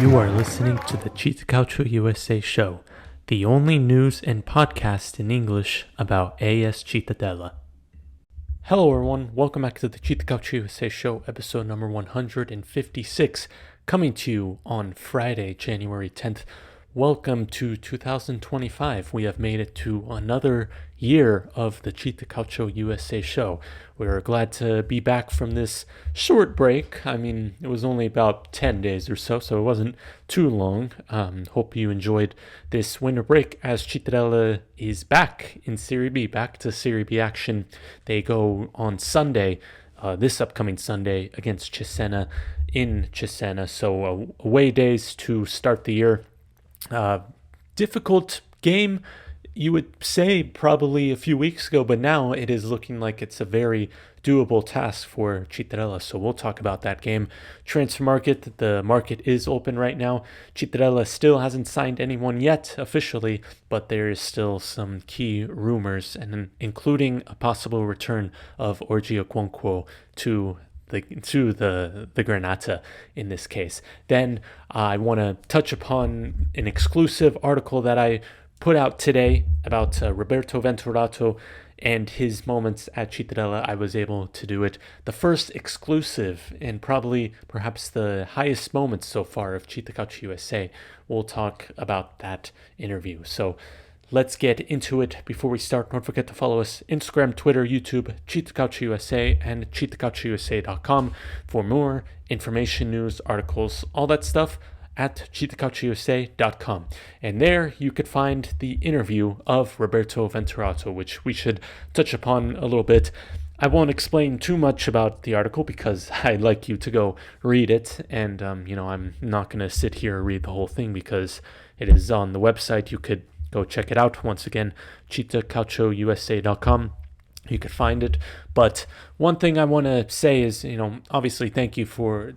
You are listening to the CittaCalcioUsa show, the only news and podcast in English about AS Cittadella. Hello everyone, welcome back to the CittaCalcioUsa show, episode number 156, coming to you on Friday, January 10th. Welcome to 2025. We have made it to another year of the CittaCalcioUsa show. We're glad to be back from this short break. I mean, it was only about 10 days or so it wasn't too long. Hope you enjoyed this winter break as Cittadella is back in Serie B, back to Serie B action. They go on Sunday, this upcoming Sunday, against Cesena in Cesena. So away days to start the year. Difficult game, you would say, probably a few weeks ago, but now it is looking like it's a very doable task for Cittadella. So we'll talk about that game. Transfer market, the market is open right now. Cittadella still hasn't signed anyone yet officially, but there is still some key rumors, and including a possible return of Orgio Quonquo to the Granata in this case. Then I want to touch upon an exclusive article that I put out today about Roberto Venturato and his moments at Cittadella. I was able to do it. The first exclusive and perhaps the highest moments so far of CittaCalcioUsa. We'll talk about that interview. So let's get into it. Before we start, don't forget to follow us Instagram, Twitter, YouTube, CittaCalcioUsa, and CittaCalcioUsa.com for more information, news, articles, all that stuff at CittaCalcioUsa.com. And there you could find the interview of Roberto Venturato, which we should touch upon a little bit. I won't explain too much about the article because I'd like you to go read it. And, I'm not going to sit here and read the whole thing because it is on the website. You could go check it out. Once again, CittaCalcioUsa.com. You could find it. But one thing I want to say is, obviously thank you to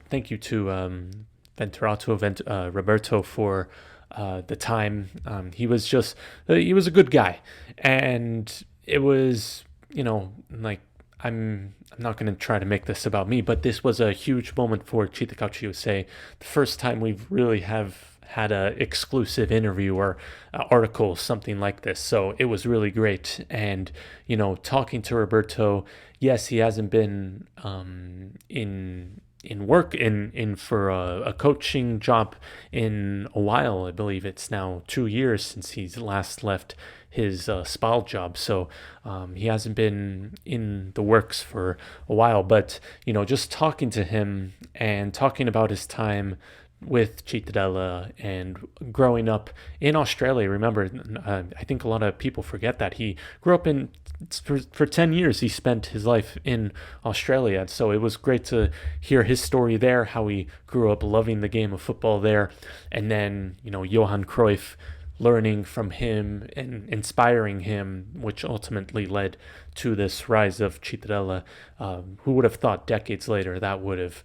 Roberto for the time. He was a good guy. And it was, I'm not going to try to make this about me, but this was a huge moment for CittaCalcioUsa. The first time we've really had a exclusive interview or article, something like this. So it was really great. And, talking to Roberto, yes, he hasn't been in work for a coaching job in a while. I believe it's now 2 years since he's last left his Spal job. So he hasn't been in the works for a while. But, just talking to him and talking about his time with Cittadella and growing up in Australia. Remember, I think a lot of people forget that he grew up for 10 years. He spent his life in Australia. So it was great to hear his story there, how he grew up loving the game of football there. And then, Johan Cruyff, learning from him and inspiring him, which ultimately led to this rise of Cittadella. Who would have thought decades later that would have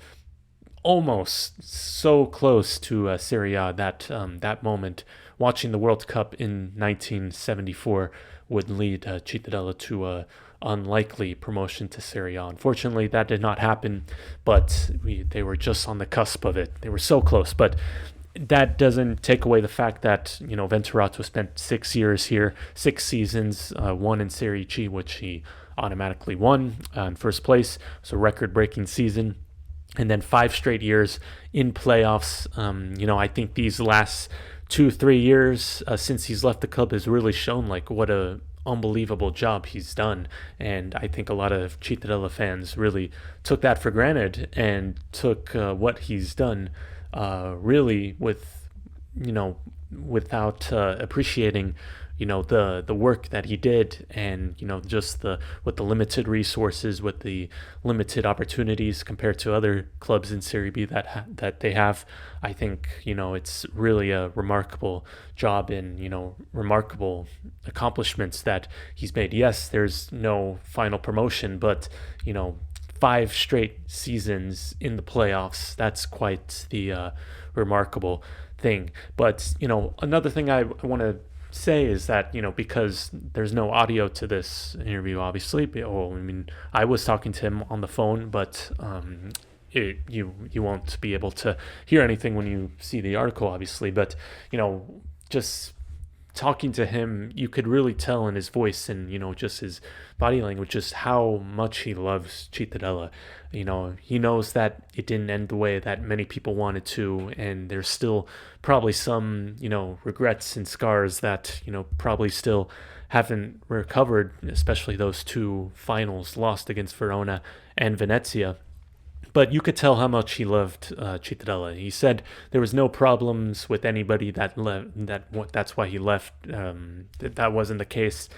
almost so close to Serie A, that moment, watching the World Cup in 1974 would lead Cittadella to a unlikely promotion to Serie A. Unfortunately, that did not happen, but they were just on the cusp of it. They were so close, but that doesn't take away the fact that, Venturato spent 6 years here, 6 seasons, one in Serie G, which he automatically won in first place. So record-breaking season. And then 5 straight years in playoffs. I think these last 2-3 years since he's left the club has really shown what a unbelievable job he's done. And I think a lot of Cittadella fans really took that for granted and took what he's done really without appreciating the work that he did, and just with the limited resources, with the limited opportunities compared to other clubs in Serie B that they have. I think it's really a remarkable job and remarkable accomplishments that he's made. Yes, there's no final promotion, but 5 straight seasons in the playoffs, that's quite the remarkable thing. But another thing I want to say is that, because there's no audio to this interview, obviously. I was talking to him on the phone, but you won't be able to hear anything when you see the article, obviously. But just talking to him, you could really tell in his voice and just his body language just how much he loves Cittadella. He knows that it didn't end the way that many people wanted to, and there's still probably some regrets and scars that probably still haven't recovered, especially those two finals lost against Verona and Venezia. But you could tell how much he loved Cittadella. He said there was no problems with anybody that that's why he left. That wasn't the case.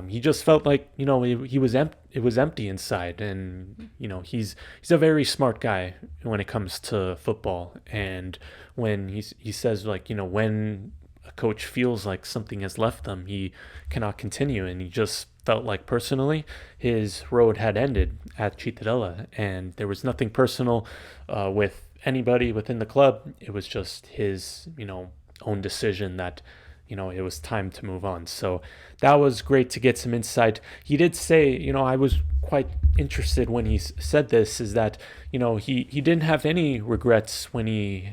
He just felt like he was it was empty inside, and he's a very smart guy when it comes to football. And when he says when a coach feels like something has left them, he cannot continue, and he just felt like personally his road had ended at Cittadella, and there was nothing personal with anybody within the club. It was just his own decision that it was time to move on. So that was great to get some insight. He did say, I was quite interested when he said this, is that he didn't have any regrets when he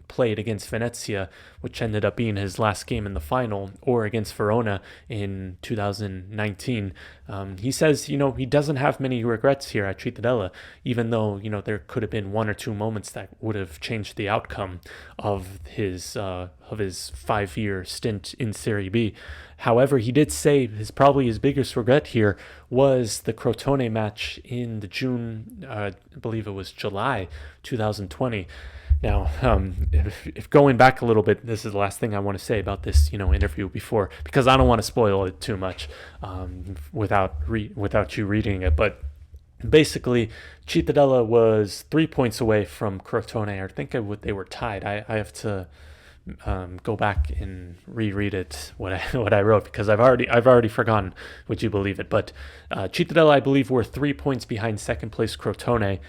played against Venezia, which ended up being his last game in the final, or against Verona in 2019. He says he doesn't have many regrets here at Cittadella, even though there could have been one or two moments that would have changed the outcome of his 5-year stint in Serie B. However, he did say probably his biggest regret here was the Crotone match in the I believe it was July 2020. Now, if going back a little bit, this is the last thing I want to say about this, interview before, because I don't want to spoil it too much without you reading it. But basically, Cittadella was 3 points away from Crotone. I think they were tied. I have to go back and reread it what I wrote, because I've already forgotten. Would you believe it? But Cittadella, I believe, were 3 points behind second place Crotone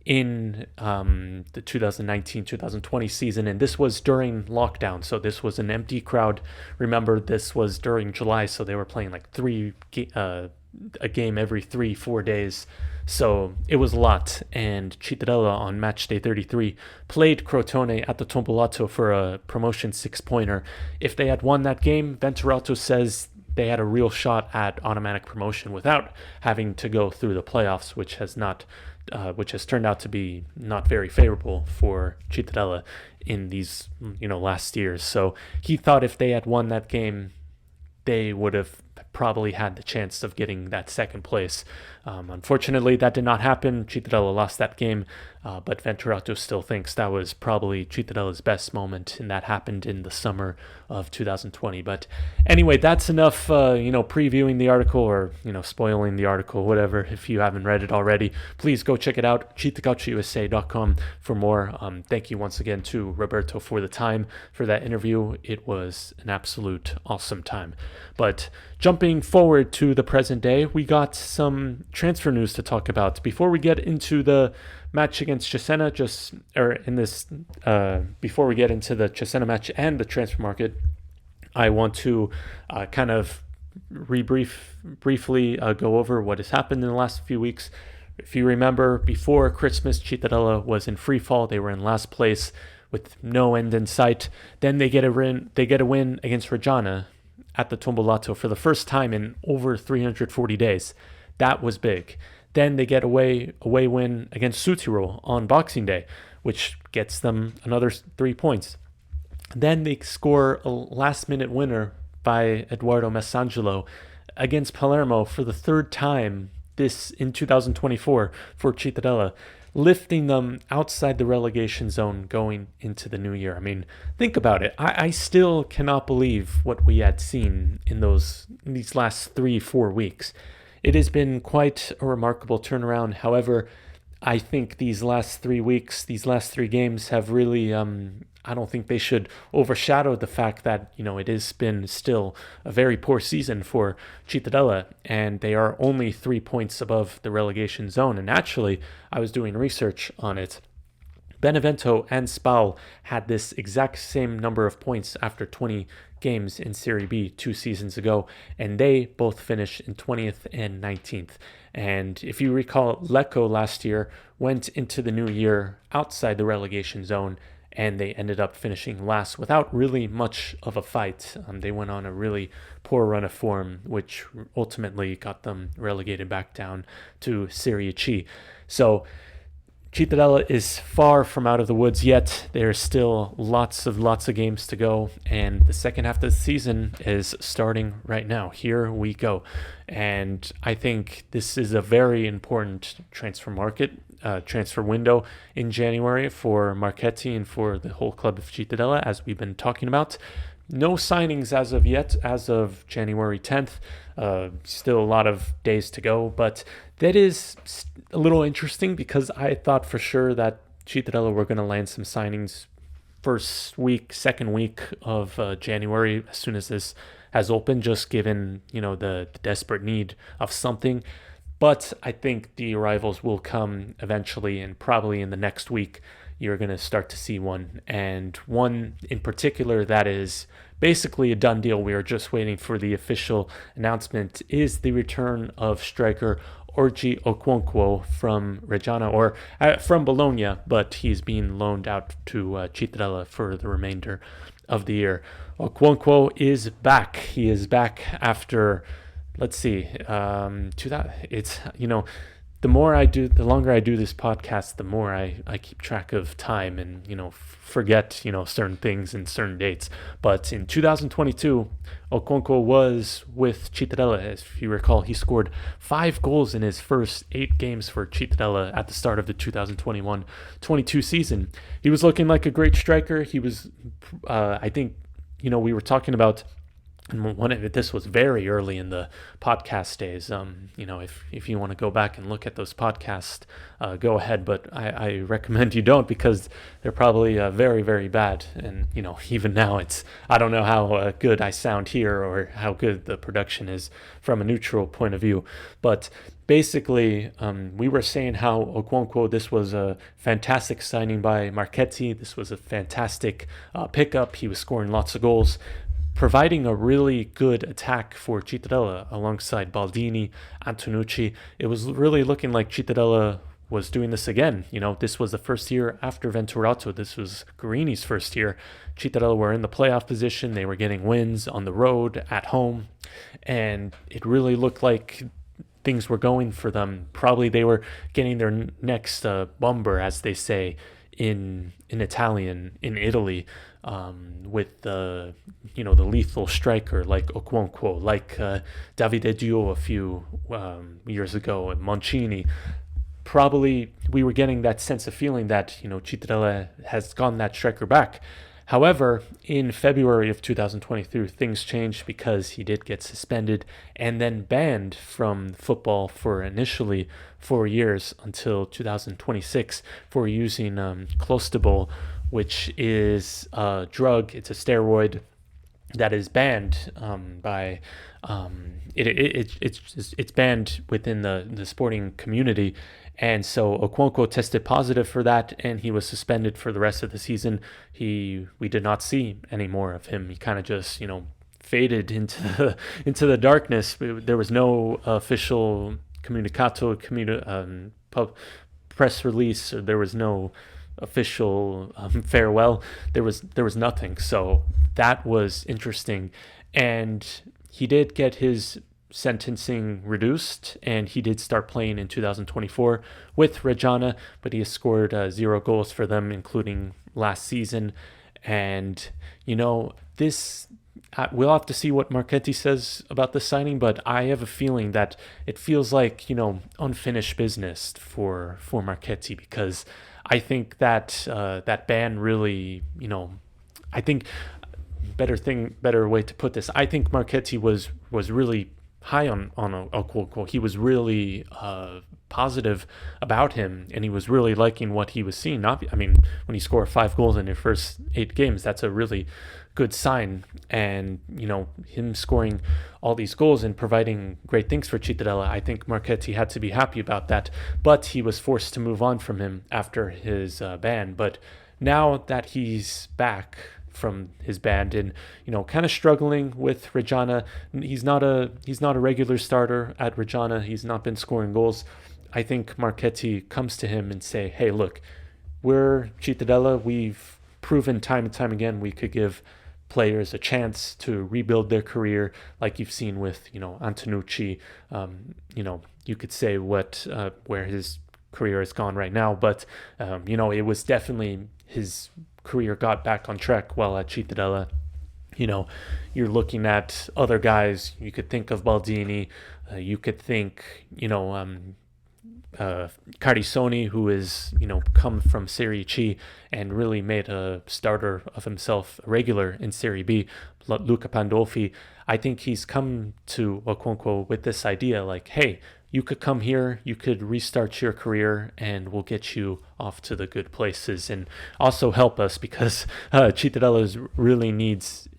in the 2019-2020 season, and this was during lockdown, so this was an empty crowd. Remember, this was during July, so they were playing like a game every 3-4 days, so it was a lot. And Cittadella on match day 33 played Crotone at the Tombolato for a promotion 6-pointer. If they had won that game, Venturato says they had a real shot at automatic promotion without having to go through the playoffs, which has turned out to be not very favorable for Cittadella in these last years. So he thought if they had won that game, they would have probably had the chance of getting that second place. Unfortunately, that did not happen. Cittadella lost that game, but Venturato still thinks that was probably Cittadella's best moment, and that happened in the summer of 2020. But anyway, that's enough, previewing the article or, spoiling the article, whatever. If you haven't read it already, please go check it out, CittaCalcioUsa.com for more. Thank you once again to Roberto for the time for that interview. It was an absolute awesome time. But jumping forward to the present day, we got some transfer news to talk about. Before we get into the match against Cesena, before we get into the Cesena match and the transfer market, I want to kind of briefly go over what has happened in the last few weeks. If you remember, before Christmas, Cittadella was in free fall. They were in last place with no end in sight. Then they get a win against Reggiana at the Tombolato for the first time in over 340 days. That was big. Then they get away win against Südtirol on Boxing Day, which gets them another 3 points. Then they score a last-minute winner by Edoardo Massangelo against Palermo for the third time this in 2024 for Cittadella, lifting them outside the relegation zone going into the new year. I mean, think about it. I still cannot believe what we had seen in these last 3-4 weeks. It has been quite a remarkable turnaround. However, I think these last 3 weeks, these last 3 games have really, I don't think they should overshadow the fact that, it has been still a very poor season for Cittadella, and they are only 3 points above the relegation zone. And actually, I was doing research on it. Benevento and Spal had this exact same number of points after 20 games in Serie B 2 seasons ago, and they both finished in 20th and 19th. And if you recall, Lecco last year went into the new year outside the relegation zone, and they ended up finishing last without really much of a fight. They went on a really poor run of form, which ultimately got them relegated back down to Serie C. So Cittadella is far from out of the woods yet. There's still lots of games to go, and the second half of the season is starting right now. Here we go. And I think this is a very important transfer window in January for Marchetti and for the whole club of Cittadella, as we've been talking about. No signings as of yet, as of January 10th. Still a lot of days to go, but that is a little interesting because I thought for sure that Cittadella were going to land some signings first week, second week of January, as soon as this has opened, just given, the desperate need of something. But I think the arrivals will come eventually, and probably in the next week, you're going to start to see one. And one in particular that is basically a done deal, we are just waiting for the official announcement, is the return of striker Orji Okonkwo from Reggiana, or from Bologna, but he's being loaned out to Cittadella for the remainder of the year. Okonkwo is back. He is back after, let's see, the longer I do this podcast, the more I keep track of time and, forget, certain things and certain dates. But in 2022, Okonkwo was with Cittadella. As if you recall, he scored 5 goals in his first 8 games for Cittadella at the start of the 2021-22 season. He was looking like a great striker. He was, I think, we were talking about, and this was very early in the podcast days. If you want to go back and look at those podcasts, go ahead. But I recommend you don't, because they're probably very, very bad. And, even now I don't know how good I sound here or how good the production is from a neutral point of view. But basically, we were saying how Okonkwo, this was a fantastic signing by Marchetti. This was a fantastic pickup. He was scoring lots of goals, providing a really good attack for Cittadella alongside Baldini, Antonucci. It was really looking like Cittadella was doing this again. This was the first year after Venturato. This was Guarini's first year. Cittadella were in the playoff position. They were getting wins on the road, at home, and it really looked like things were going for them. Probably they were getting their next bumper, as they say in Italian, in Italy, with the lethal striker like Okonkwo, like Davide Dio a few years ago, and Mancini. Probably we were getting that sense of feeling that Cittadella has gotten that striker back. However, in February of 2023, things changed because he did get suspended and then banned from football for initially 4 years until 2026 for using clostebol, which is a drug. It's a steroid that is banned by it's banned within the sporting community. And so Okonkwo tested positive for that, and he was suspended for the rest of the season. We did not see any more of him. He kind of just faded into the darkness. There was no official press release. Or there was no official farewell. There was nothing. So that was interesting, and he did get his sentencing reduced, and he did start playing in 2024 with Reggiana, but he has scored 0 goals for them, including last season. And this we'll have to see what Marchetti says about the signing, but I have a feeling that it feels like unfinished business for Marchetti, because I think that that ban really, I think better way to put this, I think Marchetti was really high on Okonkwo. He was really positive about him, and he was really liking what he was seeing. Not, I mean, when you score 5 goals in your first 8 games, that's a really good sign. And him scoring all these goals and providing great things for Cittadella, I think Marchetti had to be happy about that. But he was forced to move on from him after his ban. But now that he's back from his band and kind of struggling with Reggiana, he's not a regular starter at Reggiana. He's not been scoring goals. I think Marchetti comes to him and say, hey, look, we're Cittadella. We've proven time and time again we could give players a chance to rebuild their career, like you've seen with Antonucci. You could say where his career has gone right now, but it was definitely his career got back on track while at Cittadella. You're looking at other guys. You could think of Baldini. You could think, Carisoni, who is come from Serie C and really made a starter of himself, a regular in Serie B. Luca Pandolfi, I think he's come to Okonkwo with this idea like, hey, you could come here, you could restart your career, and we'll get you off to the good places, and also help us because Cittadella really is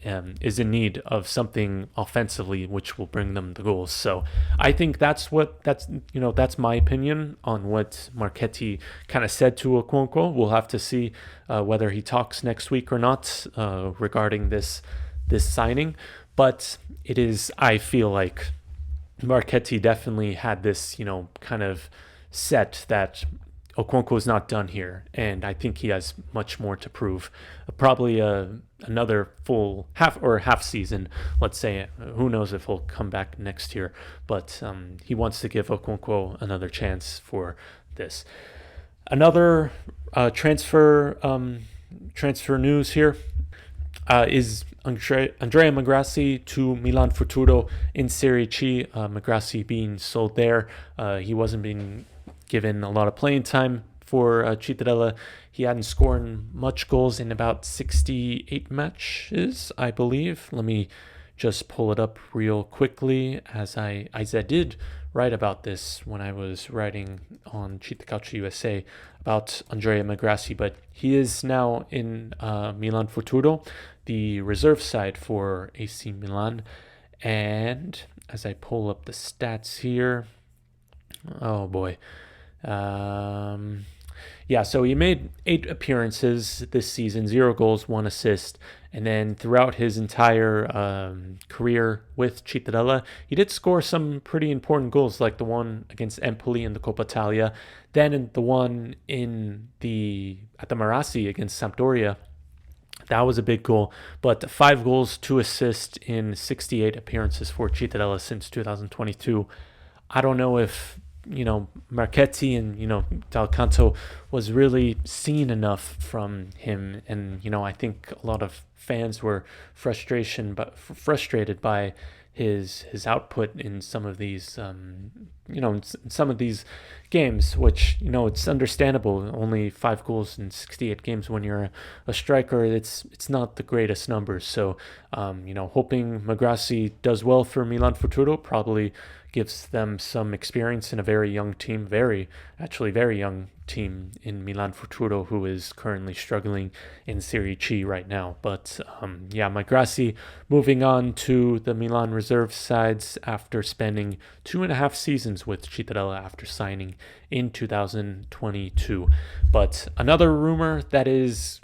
in need of something offensively, which will bring them the goals. So I think that's my opinion on what Marchetti kind of said to Okonkwo. We'll have to see whether he talks next week or not regarding this signing, but I feel like Marchetti definitely had this, kind of set that Okonkwo is not done here, and I think he has much more to prove. Probably another full half season, let's say. Who knows if he'll come back next year, but he wants to give Okonkwo another chance for this. Another transfer news here is Andrea Magrassi to Milan Futuro in Serie C. Magrassi being sold there. He wasn't being given a lot of playing time for Cittadella. He hadn't scored much goals in about 68 matches, I believe. Let me just pull it up real quickly, as I did write about this when I was writing on CittaCalcioUsa about Andrea Magrassi, but he is now in Milan Futuro, the reserve side for AC Milan. And as I pull up the stats here, oh boy. So he made 8 appearances this season, 0 goals, 1 assist. And then throughout his entire career with Cittadella, he did score some pretty important goals, like the one against Empoli in the Coppa Italia, then the one at the Marassi against Sampdoria. That was a big goal, but 5 goals, 2 assists in 68 appearances for Cittadella since 2022. I don't know if Marchetti and Dal Canto was really seeing enough from him, and I think a lot of fans were frustrated by his output in some of these games, which it's understandable. Only 5 goals in 68 games when you're a striker, it's not the greatest numbers. So hoping Magrassi does well for Milan Futuro, probably gives them some experience in a very young team, very young team in Milan Futuro, who is currently struggling in Serie C right now. But Magrassi moving on to the Milan reserve sides after spending 2.5 seasons with Cittadella after signing in 2022. But another rumor that is,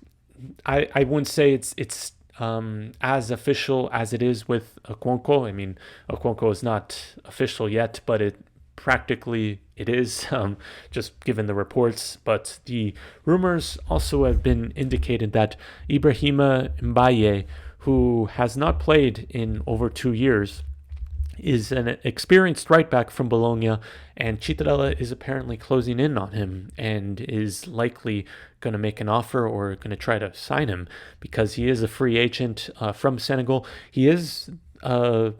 I wouldn't say it's as official as it is with Okonkwo. I mean, Okonkwo is not official yet, but it is, just given the reports. But the rumors also have been indicated that Ibrahima Mbaye, who has not played in over 2 years, is an experienced right back from Bologna, and Cittadella is apparently closing in on him and is likely going to make an offer or going to try to sign him because he is a free agent from Senegal. He is a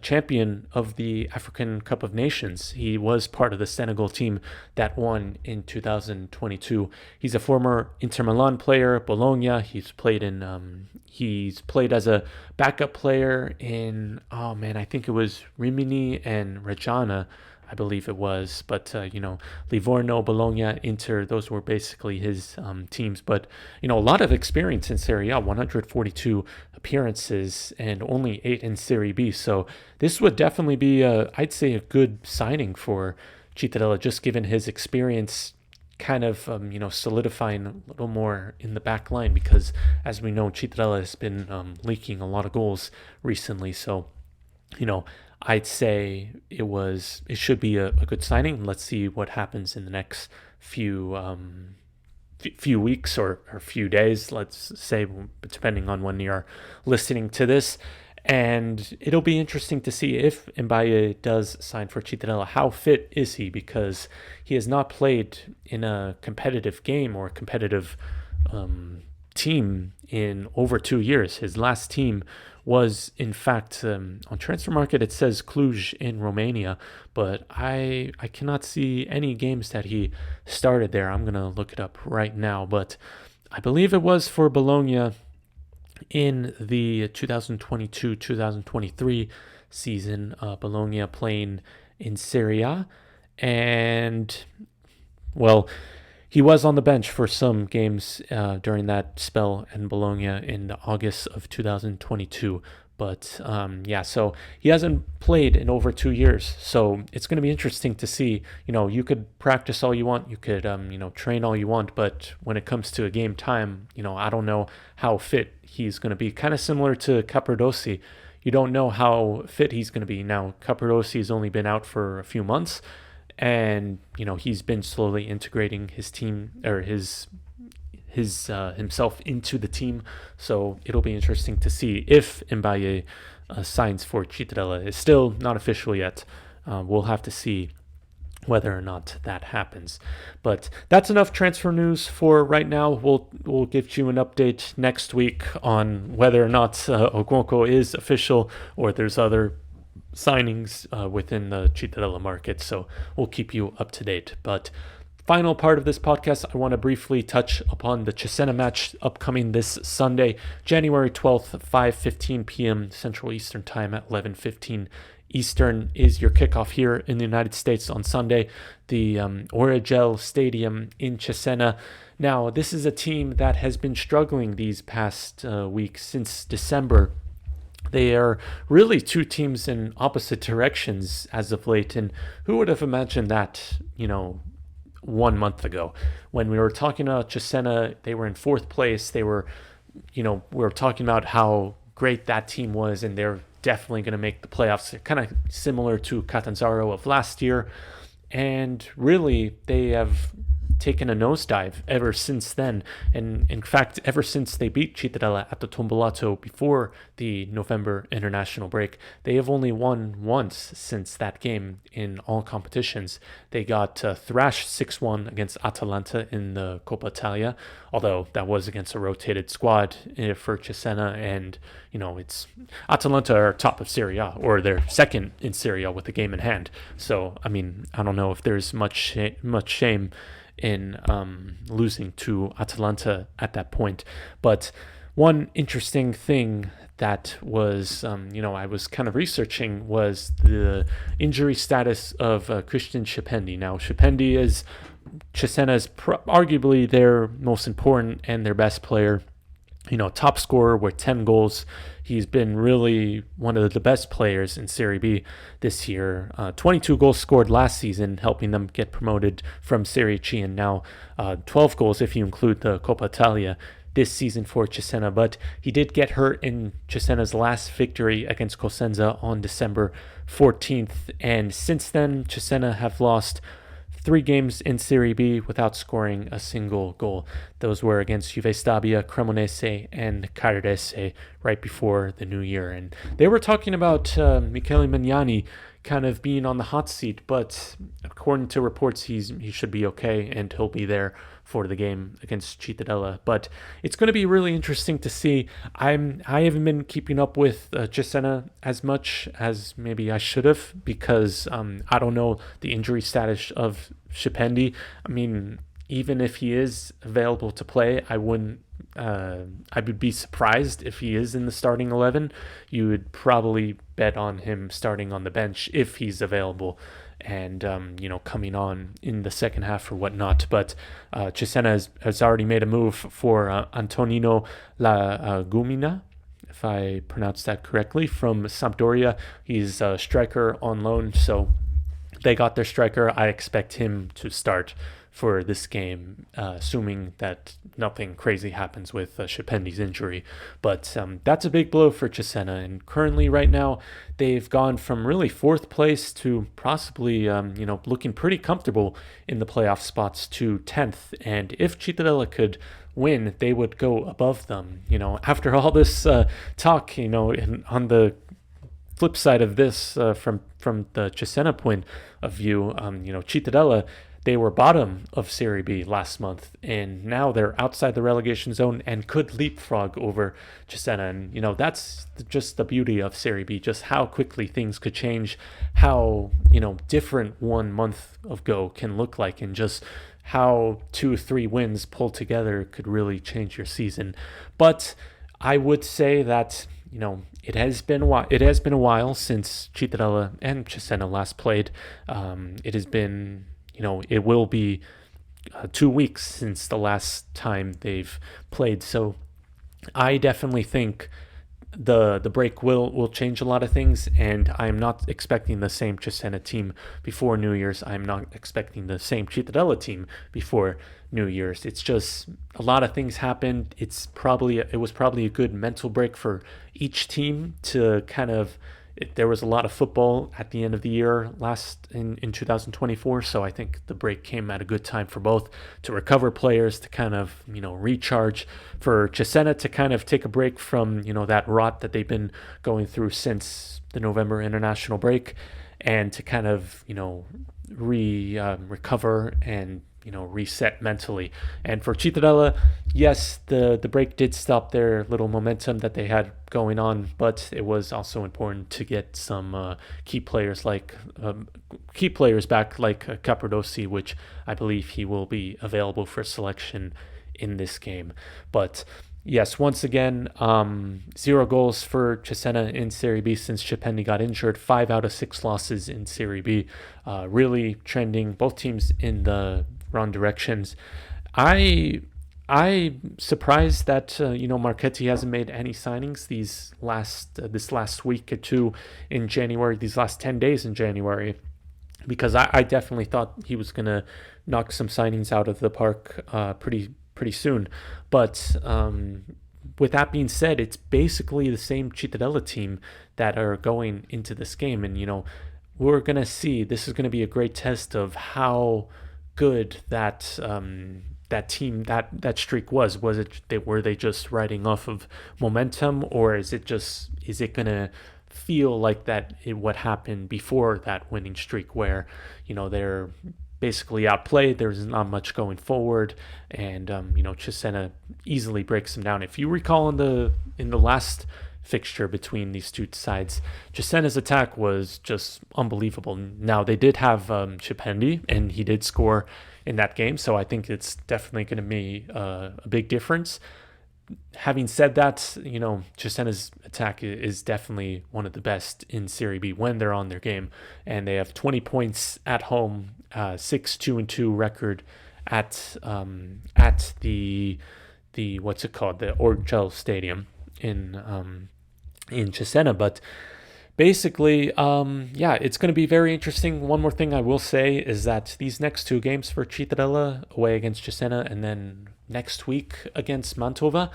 champion of the African Cup of Nations. He was part of the Senegal team that won in 2022. He's a former Inter Milan player, Bologna. He's played as a backup player in, oh man, I think it was Rimini and Reggiana, I believe it was. But, Livorno, Bologna, Inter, those were basically his teams. But, a lot of experience in Serie A, 142 appearances and only 8 in Serie B. So this would definitely be, I'd say, a good signing for Cittadella, just given his experience kind of, solidifying a little more in the back line because, as we know, Cittadella has been leaking a lot of goals recently. So, I'd say it should be a good signing. Let's see what happens in the next few weeks or few days, let's say, depending on when you're listening to this. And it'll be interesting to see if Mbaye does sign for Cittadella. How fit is he? Because he has not played in a competitive game or a competitive team in over 2 years. His last team was, in fact, on Transfer Market, it says Cluj in Romania, but I cannot see any games that he started there. I'm going to look it up right now, but I believe it was for Bologna in the 2022-2023 season. Bologna playing in Serie A, and, well, he was on the bench for some games during that spell in Bologna in August of 2022. But so he hasn't played in over 2 years. So it's going to be interesting to see. You could practice all you want. You could, train all you want. But when it comes to a game time, I don't know how fit he's going to be. Kind of similar to Capardossi. You don't know how fit he's going to be. Now, Capardossi has only been out for a few months. And he's been slowly integrating his team or his himself into the team. So it'll be interesting to see if Mbaye signs for Cittadella. It's still not official yet. We'll have to see whether or not that happens. But that's enough transfer news for right now. We'll give you an update next week on whether or not Okonkwo is official or there's other signings within the Cittadella market, so we'll keep you up to date. But final part of this podcast, I want to briefly touch upon the Cesena match upcoming this Sunday, January 12th, 5:15 p.m. Central Eastern Time at 11:15 Eastern is your kickoff here in the United States on Sunday, the Origel Stadium in Cesena. Now, this is a team that has been struggling these past weeks since December. They are really two teams in opposite directions as of late. And who would have imagined that, 1 month ago? When we were talking about Cesena, they were in 4th place. They were, we were talking about how great that team was, and they're definitely going to make the playoffs, kind of similar to Catanzaro of last year. And really, they have taken a nosedive ever since then. And in fact, ever since they beat Cittadella at the Tombolato before the November international break, they have only won once since that game in all competitions. They got thrashed 6-1 against Atalanta in the Coppa Italia, although that was against a rotated squad for Cesena. And, it's Atalanta are top of Serie A, or they're second in Serie A with the game in hand. So, I don't know if there's much shame in losing to Atalanta at that point. But one interesting thing that was, I was kind of researching was the injury status of Christian Schipendi. Now, Schipendi is Cesena's arguably their most important and their best player. Top scorer with 10 goals. He's been really one of the best players in Serie B this year. 22 goals scored last season, helping them get promoted from Serie C, and now 12 goals if you include the Coppa Italia this season for Cesena. But he did get hurt in Cesena's last victory against Cosenza on December 14th, and since then Cesena have lost 3 games in Serie B without scoring a single goal. Those were against Juve Stabia, Cremonese, and Cardese right before the new year. And they were talking about Michele Magnani kind of being on the hot seat, but according to reports, he should be okay and he'll be there for the game against Cittadella. But it's going to be really interesting to see. I haven't been keeping up with Cesena as much as maybe I should have because I don't know the injury status of Shipendi. I mean, even if he is available to play, I wouldn't. I would be surprised if he is in the starting 11. You would probably bet on him starting on the bench if he's available, and coming on in the second half or whatnot. But Cesena has already made a move for Antonino Lagumina, if I pronounced that correctly, from Sampdoria. He's a striker on loan, so they got their striker. I expect him to start for this game, assuming that nothing crazy happens with Shipendi's injury. But that's a big blow for Cesena. And currently, right now, they've gone from really fourth place to possibly, looking pretty comfortable in the playoff spots to 10th. And if Cittadella could win, they would go above them. After all this talk, on the flip side of this, from the Cesena point of view, Cittadella, they were bottom of Serie B last month, and now they're outside the relegation zone and could leapfrog over Cesena. And, that's just the beauty of Serie B, just how quickly things could change, how, different 1 month ago can look like, and just how 2-3 wins pulled together could really change your season. But I would say that, it has been a while since Cittadella and Cesena last played. It has been, it will be 2 weeks since the last time they've played. So I definitely think the break will change a lot of things, and I'm not expecting the same Cesena team before New Year's. I'm not expecting the same Cittadella team before New Year's. It's just a lot of things happened. It was probably a good mental break for each team to kind of. There was a lot of football at the end of the year in 2024, so I think the break came at a good time for both to recover players, to kind of, recharge, for Cesena to kind of take a break from, that rot that they've been going through since the November international break, and to kind of, recover and reset mentally. And for Cittadella, yes, the break did stop their little momentum that they had going on, but it was also important to get some key players back, like Capradossi, which I believe he will be available for selection in this game. But yes, once again, 0 goals for Cesena in Serie B since Shipendi got injured. 5 out of 6 losses in Serie B. Really trending both teams in the wrong directions. I'm surprised that Marchetti hasn't made any signings this last week or two in January. These last 10 days in January, because I definitely thought he was gonna knock some signings out of the park pretty soon. But with that being said, it's basically the same Cittadella team that are going into this game, and we're gonna see. This is gonna be a great test of how good that team, that streak was. Were they just riding off of momentum, or is it gonna feel like what happened before that winning streak, where they're basically outplayed, there's not much going forward, and Cesena easily breaks them down. If you recall, in the last fixture between these two sides, Cesena's attack was just unbelievable. Now, they did have Shipendi, and he did score in that game, so I think it's definitely going to be a big difference. Having said that, Cesena's attack is definitely one of the best in Serie B when they're on their game, and they have 20 points at home, 6-2-2 record at the what's it called, the Orgel Stadium in Cesena. But basically, it's going to be very interesting. One more thing I will say is that these next 2 games for Cittadella, away against Cesena and then next week against Mantova,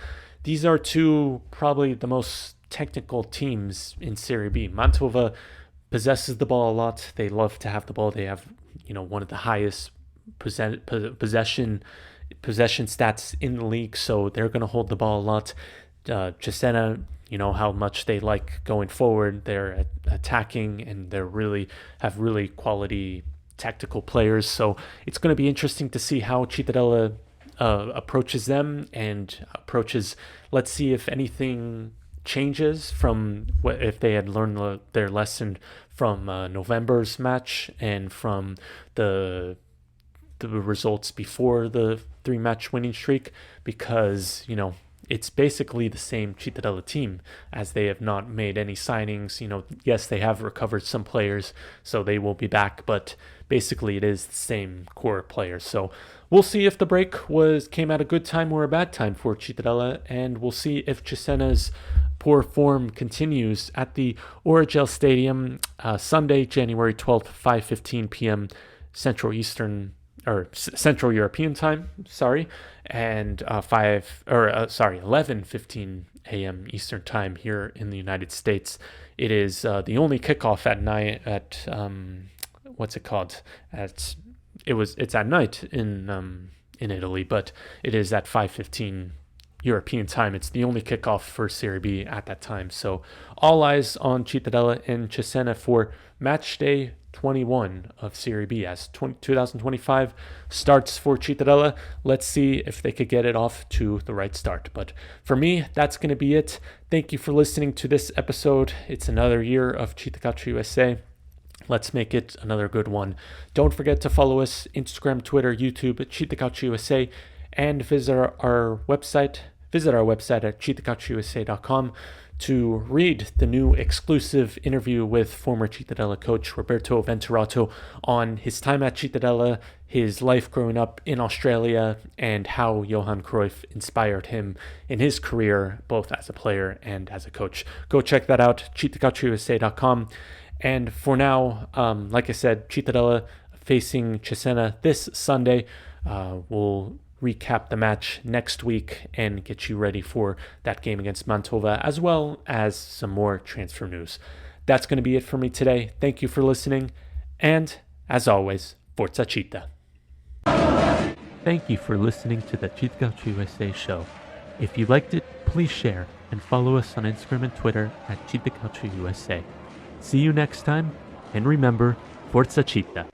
these are 2 probably the most technical teams in Serie B. Mantova possesses the ball a lot. They love to have the ball. They have one of the highest possession stats in the league, so they're going to hold the ball a lot. Cesena, you know how much they like going forward. They're attacking, and they're really have really quality tactical players. So it's going to be interesting to see how Cittadella approaches them and approaches. Let's see if anything changes from what if they had learned their lesson from November's match and from the results before the 3-match winning streak, because you know it's basically the same Cittadella team, as they have not made any signings. You know, yes, they have recovered some players, so they will be back, but basically it is the same core players. So we'll see if the break came at a good time or a bad time for Cittadella, and we'll see if Cesena's poor form continues at the Origel Stadium Sunday, January 12th, 5:15 p.m. Central European time, and 11:15 a.m. Eastern time here in the United States. It is the only kickoff at night at what's it called? It's at night in Italy, but it is at 5:15 European time. It's the only kickoff for Serie B at that time. So all eyes on Cittadella and Cesena for match day 21 of Serie B as 2025 starts for Cittadella. Let's see if they could get it off to the right start. But for me, that's going to be it. Thank you for listening to this episode. It's another year of CittaCalcioUsa. Let's make it another good one. Don't forget to follow us Instagram, Twitter, YouTube at CittaCalcioUsa, and visit our website at CittaCalcioUsa.com to read the new exclusive interview with former Cittadella coach Roberto Venturato on his time at Cittadella, his life growing up in Australia, and how Johan Cruyff inspired him in his career, both as a player and as a coach. Go check that out, CittaCalcioUsa.com. And for now, like I said, Cittadella facing Cesena this Sunday. We'll recap the match next week and get you ready for that game against Mantova, as well as some more transfer news. That's going to be it for me today. Thank you for listening, and as always, Forza Citta. Thank you for listening to the CittaCalcioUsa show. If you liked it, please share and follow us on Instagram and Twitter at CittaCalcioUsa. See you next time, and remember, Forza Citta.